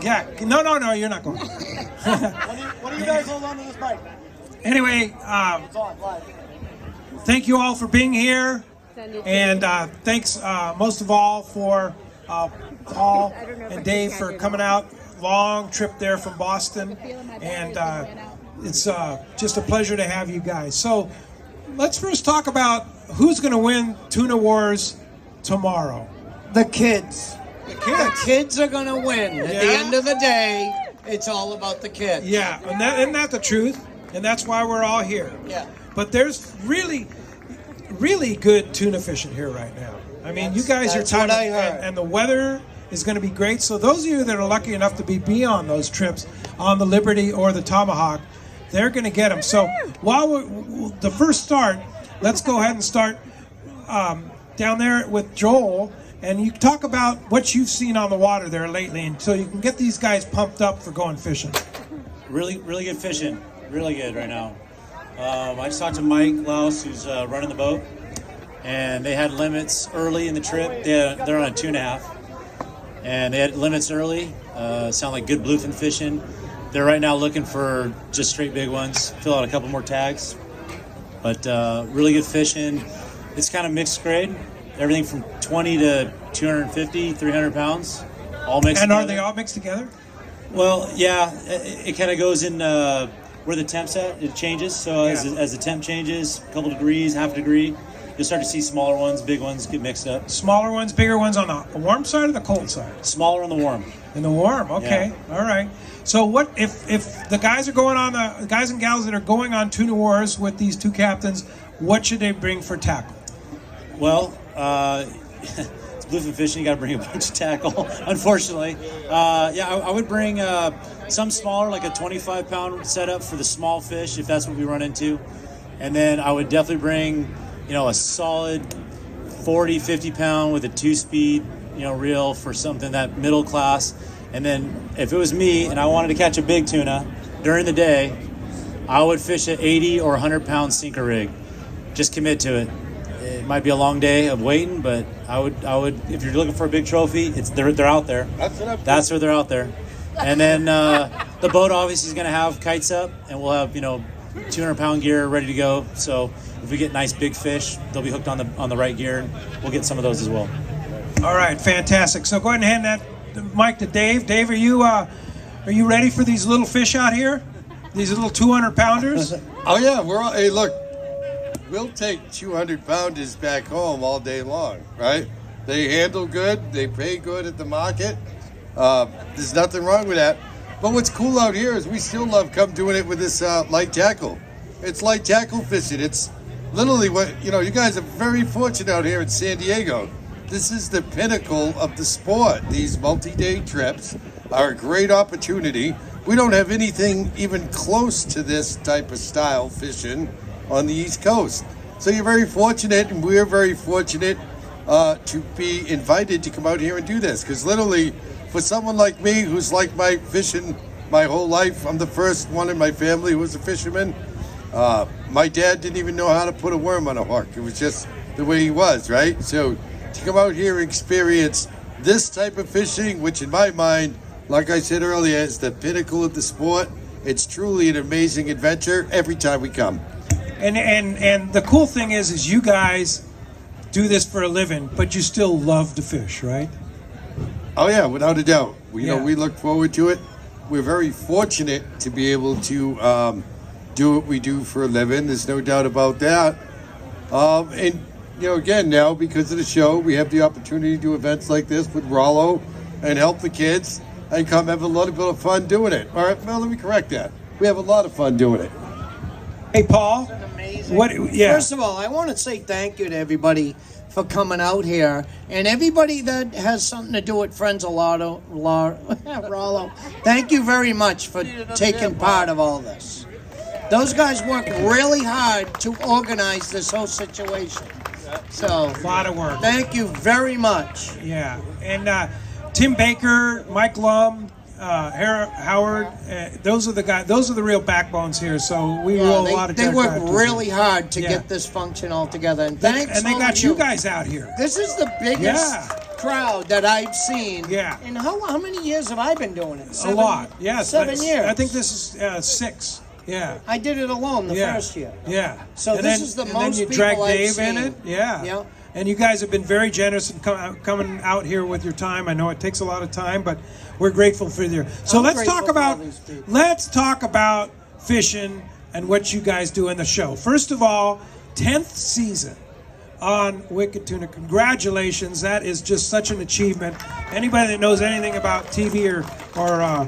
Yeah. No, you're not going. What do you guys hold on to this mic? Anyway, It's on live. thank you all for being here. And thanks most of all for Paul and Dave for coming out. Long trip there from Boston. And it's just a pleasure to have you guys. So let's first talk about who's going to win Tuna Wars tomorrow. The kids. The kids are going to win. At the end of the day, it's all about the kids. Yeah, and isn't that the truth? And that's why we're all here. Yeah. But there's really good tuna fishing here right now. I mean, you guys are that's what I talking, heard. and the weather is going to be great. So those of you that are lucky enough to be on those trips on the Liberty or the Tomahawk, they're going to get them. So while the first start, let's go ahead and start down there with Joel. And you talk about what you've seen on the water there lately, and so you can get these guys pumped up for going fishing. Really good fishing. Really good right now. I just talked to Mike Laus, who's running the boat, and they had limits early in the trip. They're on a 2.5, and they had limits early. Sound like good bluefin fishing. They're right now looking for just straight big ones. Fill out a couple more tags, but really good fishing. It's kind of mixed grade. Everything from 20 to 250, 300 pounds, all mixed And together. are they all mixed together? Well, yeah, it kind of goes in where the temp's at. It changes. So as the temp changes, a couple degrees, half a degree, you'll start to see smaller ones, big ones get mixed up. Smaller ones, bigger ones on the warm side or the cold side? Smaller on the warm. In the warm, okay, all right. So what if the guys are going on the guys and gals that are going on Tuna Wars with these two captains? What should they bring for tackle? Well, it's bluefin fishing. You got to bring a bunch of tackle. Unfortunately, I would bring some smaller, like a 25-pound setup for the small fish, if that's what we run into. And then I would definitely bring, a solid 40, 50-pound with a 2-speed, reel for something that middle class. And then if it was me and I wanted to catch a big tuna during the day, I would fish an 80 or 100-pound sinker rig. Just commit to it. It might be a long day of waiting, but I would. If you're looking for a big trophy, they're out there. That's where they're out there. And then the boat obviously is going to have kites up, and we'll have 200-pound gear ready to go. So if we get nice big fish, they'll be hooked on the right gear, and we'll get some of those as well. All right, fantastic. So go ahead and hand that mic to Dave. Dave, are you ready for these little fish out here? These little 200-pounders? Oh yeah, hey look. We'll take 200-pounders back home all day long, right? They handle good. They pay good at the market. There's nothing wrong with that. But what's cool out here is we still love doing it with this light tackle. It's light tackle fishing. It's literally what, you guys are very fortunate out here in San Diego. This is the pinnacle of the sport. These multi-day trips are a great opportunity. We don't have anything even close to this type of style fishing on the East Coast. So you're very fortunate, and we're very fortunate to be invited to come out here and do this. Because literally, for someone like me who's like my fishing my whole life, I'm the first one in my family who was a fisherman. My dad didn't even know how to put a worm on a hook. It was just the way he was, right? So to come out here and experience this type of fishing, which in my mind, like I said earlier, is the pinnacle of the sport. It's truly an amazing adventure every time we come. And the cool thing is you guys do this for a living, but you still love to fish, right? Oh yeah, without a doubt. We look forward to it. We're very fortunate to be able to do what we do for a living. There's no doubt about that. And again, now because of the show, we have the opportunity to do events like this with Rollo and help the kids and come have a little bit of fun doing it. All right, well, let me correct that. We have a lot of fun doing it. Hey, Paul. Amazing. Yeah. First of all, I want to say thank you to everybody for coming out here, and everybody that has something to do with Friends of Rollo. Thank you very much for taking part of all this. Those guys worked really hard to organize this whole situation. So, a lot of work. Thank you very much. Yeah, and Tim Baker, Mike Lum, Howard, those are the guys. Those are the real backbones here. So we roll a lot of. They worked really hard to get this function all together. And thanks. And they got you guys out here. This is the biggest crowd that I've seen. Yeah. And how many years have I been doing it? A lot. Yes. 7 years. I think this is 6. Yeah. I did it alone the first year. Yeah. So and this then, is the and most then you people drag I've Dave seen. in it. Yeah. Yeah. And you guys have been very generous in coming out here with your time. I know it takes a lot of time, but we're grateful for you. So I'm let's grateful talk for about all these people. fishing and what you guys do in the show. First of all, 10th season on Wicked Tuna. Congratulations. That is just such an achievement. Anybody that knows anything about TV or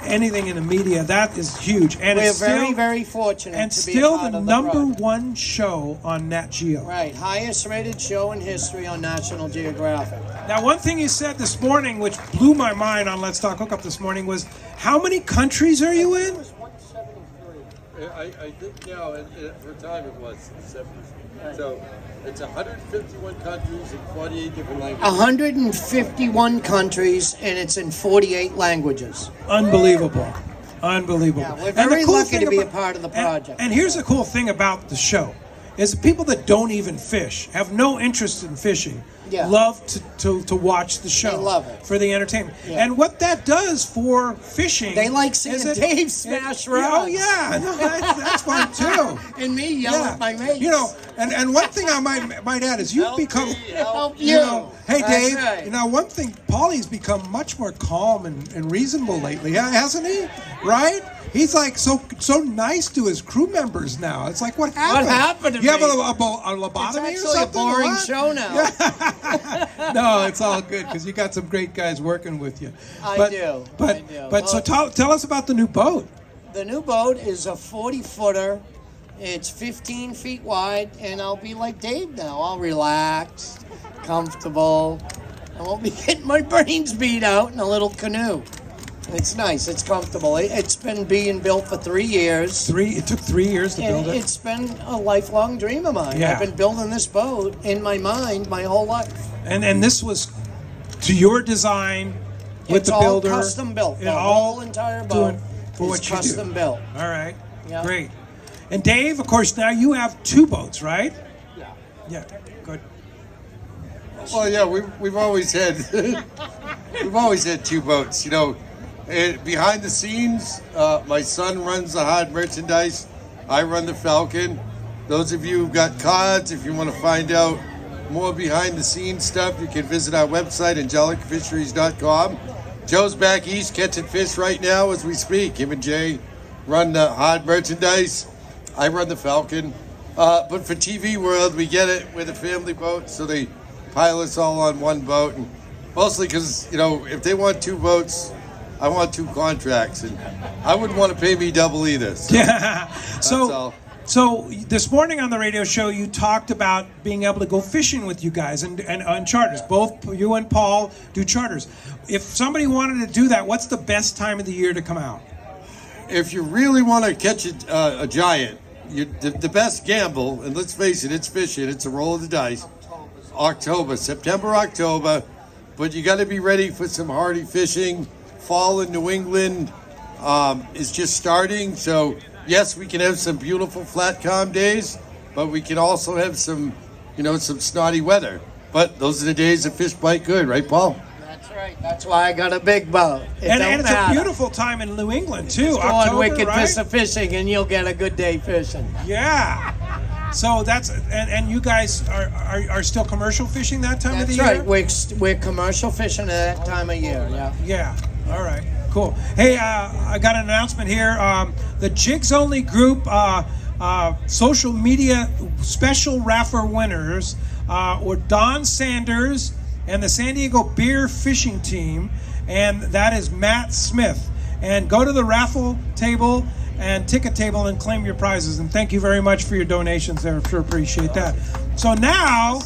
anything in the media, that is huge. And We're it's still, very, very fortunate and to be still a part the of number project. 1 show on Nat Geo. Right, highest rated show in history on National Geographic. Now, one thing you said this morning, which blew my mind on Let's Talk Hookup this morning, was how many countries are you in? I think now, for time it was 70. So it's 151 countries and 48 different languages. 151 countries, and it's in 48 languages. Unbelievable. Unbelievable. Yeah, we're And the very cool lucky thing to be a part of the and- project. And here's the cool thing about the show, is people that don't even fish, have no interest in fishing, Yeah. love to watch the show. They love it. For the entertainment. Yeah. And what that does for fishing... They like seeing is Dave smash Oh, rods. yeah. No, that's fun, too. And me yell at my mates. You know, and one thing I might add is you've become... Help You know, hey That's Dave, right. you know, one thing, Paulie's become much more calm and reasonable lately, hasn't he? Right? He's like so nice to his crew members now. It's like, what happened? What happened to you have me? a It's lobotomy or actually a something? or boring what? show now. No, it's all good because you got some great guys working with you. I do. But so tell us about the new boat. The new boat is a 40-footer. It's 15 feet wide, and I'll be like Dave now. I'll relax, comfortable. I won't be getting my brains beat out in a little canoe. It's nice. It's comfortable. It's been being built for 3 years. It took 3 years to build And it. it's been a lifelong dream of mine. Yeah. I've been building this boat in my mind my whole life. And this was to your design with It's the all builder. custom built. It The all whole entire doing boat for is what you custom do. built. All right. Yeah. Great. And Dave, of course, now you have 2 boats, right? Yeah. Yeah. Good. Well, yeah, we've always had we've always had 2 boats. You know, and behind the scenes, my son runs the hard merchandise. I run the Falcon. Those of you who've got cards, if you want to find out more behind the scenes stuff, you can visit our website, angelicfisheries.com. Joe's back east catching fish right now as we speak. Him and Jay run the hard merchandise. I run the Falcon. But for TV World, we get it with a family boat, so they pile us all on one boat. And mostly because, you know, if they want 2 boats, I want 2 contracts. And I wouldn't want to pay me double either. So Yeah. that's all. So this morning on the radio show, you talked about being able to go fishing with you guys and on charters. Both you and Paul do charters. If somebody wanted to do that, what's the best time of the year to come out? If you really want to catch a giant, the best gamble, and let's face it, it's fishing, it's a roll of the dice. September, October, but you got to be ready for some hardy fishing. Fall in New England is just starting, so yes, we can have some beautiful flat calm days, but we can also have some snotty weather. But those are the days that fish bite good, right, Paul? That's right. That's why I got a big boat. And it's a beautiful time in New England too. Go on October, Wicked right? Fishing, and you'll get a good day fishing. Yeah. So that's and you guys are still commercial fishing that time of the That's year? right. We're commercial fishing at that time of year. Yeah. Yeah. All right. Cool. Hey, I got an announcement here. The Jigs Only Group social media special raffle winners were Don Sanders and the San Diego Beer Fishing Team, and that is Matt Smith. And go to the raffle table and ticket table and claim your prizes. And thank you very much for your donations there. Sure appreciate that. So now,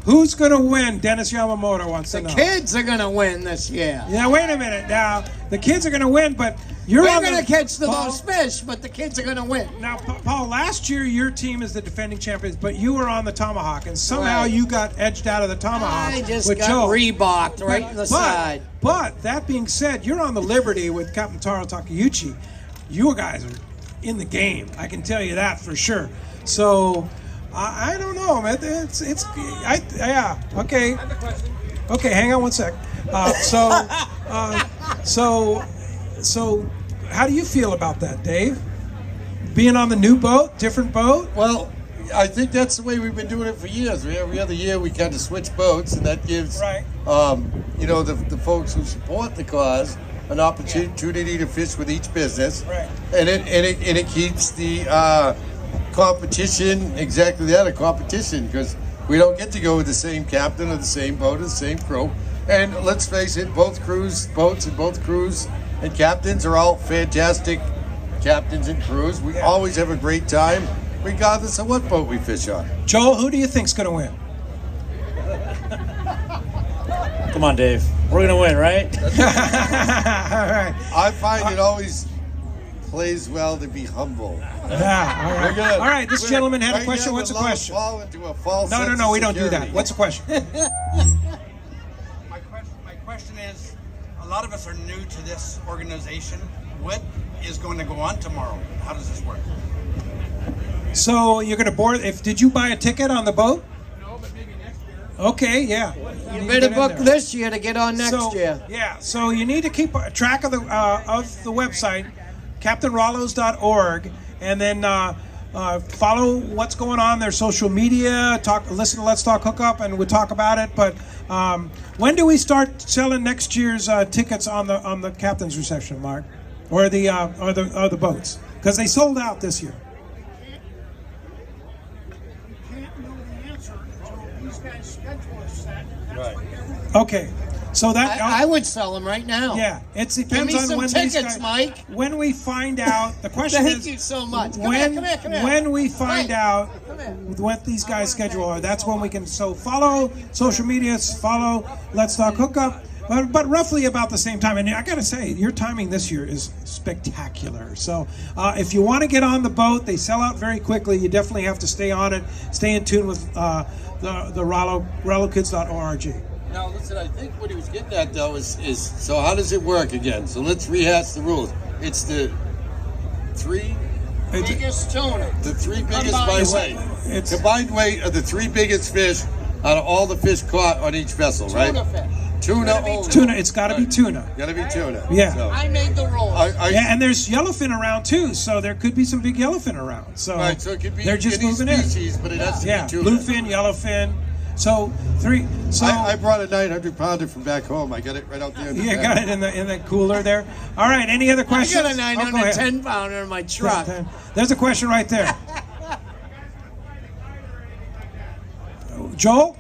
who's going to win? Dennis Yamamoto wants to know. Kids are gonna win this year. Yeah, wait a minute. Now, the kids are going to win, but you're We're on gonna catch the Paul, most fish, but the kids are gonna win. Now, Paul, last year your team is the defending champions, but you were on the Tomahawk, and somehow Right. you got edged out of the Tomahawk I just with got Joe. reeboked right in the side. But that being said, you're on the Liberty with Captain Taro Takeuchi. You guys are in the game. I can tell you that for sure. So I don't know, man. Yeah. Okay. Okay, hang on one sec. So, how do you feel about that, Dave? Being on the new boat, different boat? Well, I think that's the way we've been doing it for years. Every other year we kind of switch boats, and that gives Right. The folks who support the cause an opportunity to fish with each business, Right. and it keeps the competition exactly that, a competition, because we don't get to go with the same captain or the same boat or the same crew. And let's face it, both cruise boats and both crews and captains are all fantastic captains and crews. We always have a great time, regardless of what boat we fish on. Joel, who do you think's going to win? Come on, Dave. We're gonna win, right? All right. I find it always plays well to be humble. Yeah. We're gonna- All right. This we're- gentleman had a right question. now What's the we're allowed to question? fall into a false No, sense we of don't do that. security. What's the question? My question is, a lot of us are new to this organization. What is going to go on tomorrow? How does this work? So you're going to board? Did you buy a ticket on the boat? No, but maybe next year. Okay. Yeah. You better book this year to get on next year. Yeah, so you need to keep track of the website, CaptainRollos.org, and then follow what's going on their social media. Listen to Let's Talk Hookup, and we'll talk about it. But when do we start selling next year's tickets on the captain's reception, Mark, or the boats? Because they sold out this year. Right. Okay, so that I would sell them right now. yeah, it Give depends me on some when tickets, these guys, Mike. When we find out, the question Thank is, you so much. Come when here, come here. when we find Mike, out come here. what these guys' schedule are, that's when we can. So follow social media, follow Let's Talk Hookup, but roughly about the same time. And I gotta say, your timing this year is spectacular. So if you want to get on the boat, they sell out very quickly. You definitely have to stay on it. Stay in tune with the RolloKids.org. Now, listen, I think what he was getting at, though, is so how does it work again? So let's rehash the rules. It's the three Biggest tuna. biggest by Combined weight. It's Combined weight of the three biggest fish out of all the fish caught on each vessel, right? Tuna fish. Tuna only. tuna. It's got to be tuna. Gotta be tuna. Yeah. So, I made the rules. Yeah, and there's yellowfin around too, so there could be some big yellowfin around. So, right, so it could be they're just any moving in. species, but it has to Yeah, be tuna. bluefin, yellowfin. So three. So I brought a 900-pounder from back home. I got it right out there in the you back. got it in the cooler there. All right. Any other I questions? got a Oh, go ahead. 910-pounder in my truck. There's a question right there. Joel?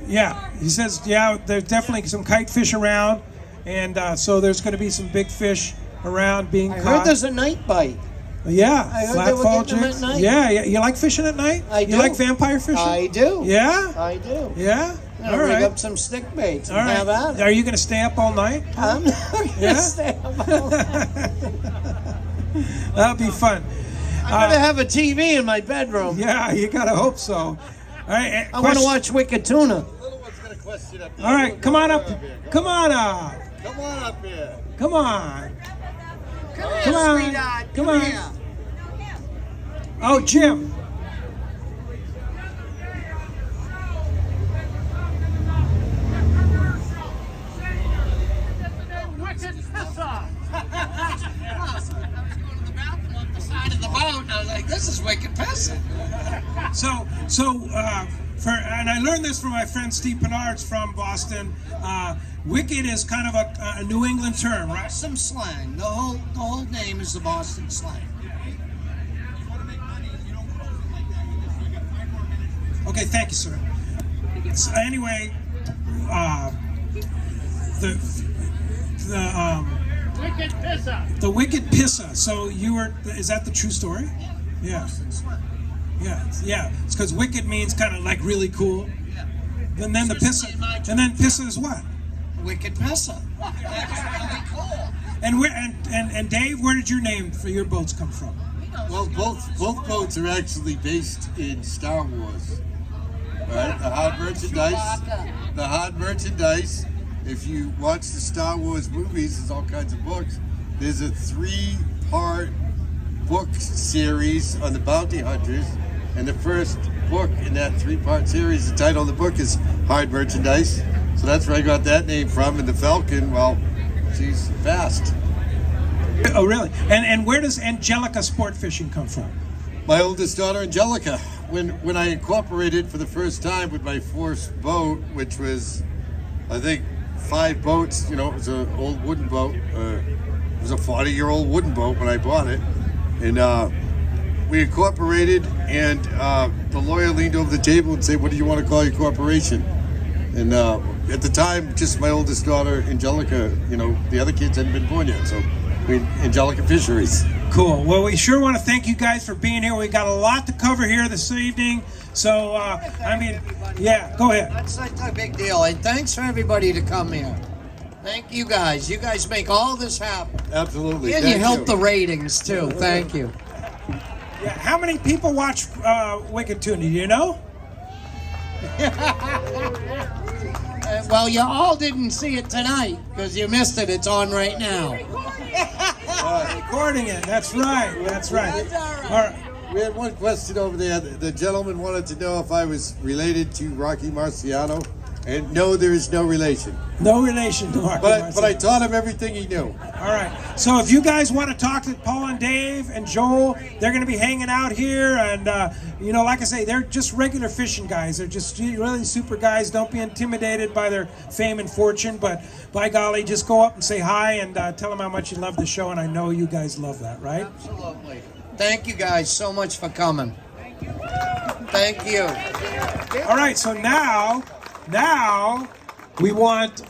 Yeah. He says, yeah, there's definitely some kite fish around, and so there's going to be some big fish around being I caught. heard there's a night bite. Yeah, I heard flat they were fall getting them at jigs. night. Yeah, you like fishing at night? I do. You like vampire fishing? I do. Yeah? I do. Yeah? I'm All gonna rig right. up some stick baits and All have right. at it. Are you going to stay up all night? I'm not gonna Yeah? stay up all night. That'll be fun. I'm gonna have a TV in my bedroom. Yeah, you got to hope so. All right. I want to watch Wicked Tuna. Little one's got a question up there. All right, come on up. Come on up. Come on up here. Come on. Come on. sweetheart. Come on. here. Oh, Jim. This is Wicked Pissa. And I learned this from my friend Steve Penards from Boston. Wicked is kind of a New England term, right? Some slang. The whole name is the Boston slang. Okay, thank you, sir. So anyway, the Wicked Pissa. So is that the true story? Yeah. Yeah. It's because wicked means kind of like really cool. And then the pissa. And then pissa is what? Wicked Pissa. That's really cool. And Dave, where did your name for your boats come from? Well, both boats are actually based in Star Wars. Right? The hard merchandise. If you watch the Star Wars movies, there's all kinds of books. There's a 3-part book series on the bounty hunters, and the first book in that 3-part series. The title of the book is Hard Merchandise. So that's where I got that name from. And the Falcon, well, she's fast. Oh, really? And where does Angelica Sport Fishing come from? My oldest daughter, Angelica. When I incorporated for the first time with my first boat, which was, I think, 5 boats. You know, it was an old wooden boat. It was a 40-year-old wooden boat when I bought it. And we incorporated, and the lawyer leaned over the table and said, "What do you want to call your corporation?" And at the time, just my oldest daughter, Angelica, you know, the other kids hadn't been born yet. So, Angelica Fisheries. Cool. Well, we sure want to thank you guys for being here. We got a lot to cover here this evening. So, I mean, yeah, go ahead. That's such a big deal. And thanks for everybody to come here. Thank you guys. You guys make all this happen. Absolutely. And Thank you help the ratings, too. Thank you. Yeah, how many people watch Wicked Tuna? Do you know? Well, you all didn't see it tonight because you missed it. It's on right now. Recording it. That's right. That's right. All right. We had one question over there. The gentleman wanted to know if I was related to Rocky Marciano. And no, there is no relation. No relation to Rocky But I Marciano. taught him everything he knew. All right. So if you guys want to talk to Paul and Dave and Joel, they're going to be hanging out here. And, you know, like I say, they're just regular fishing guys. They're just really super guys. Don't be intimidated by their fame and fortune. But by golly, just go up and say hi and tell them how much you love the show. And I know you guys love that, right? Absolutely. Thank you guys so much for coming. Thank you. All right. So now we want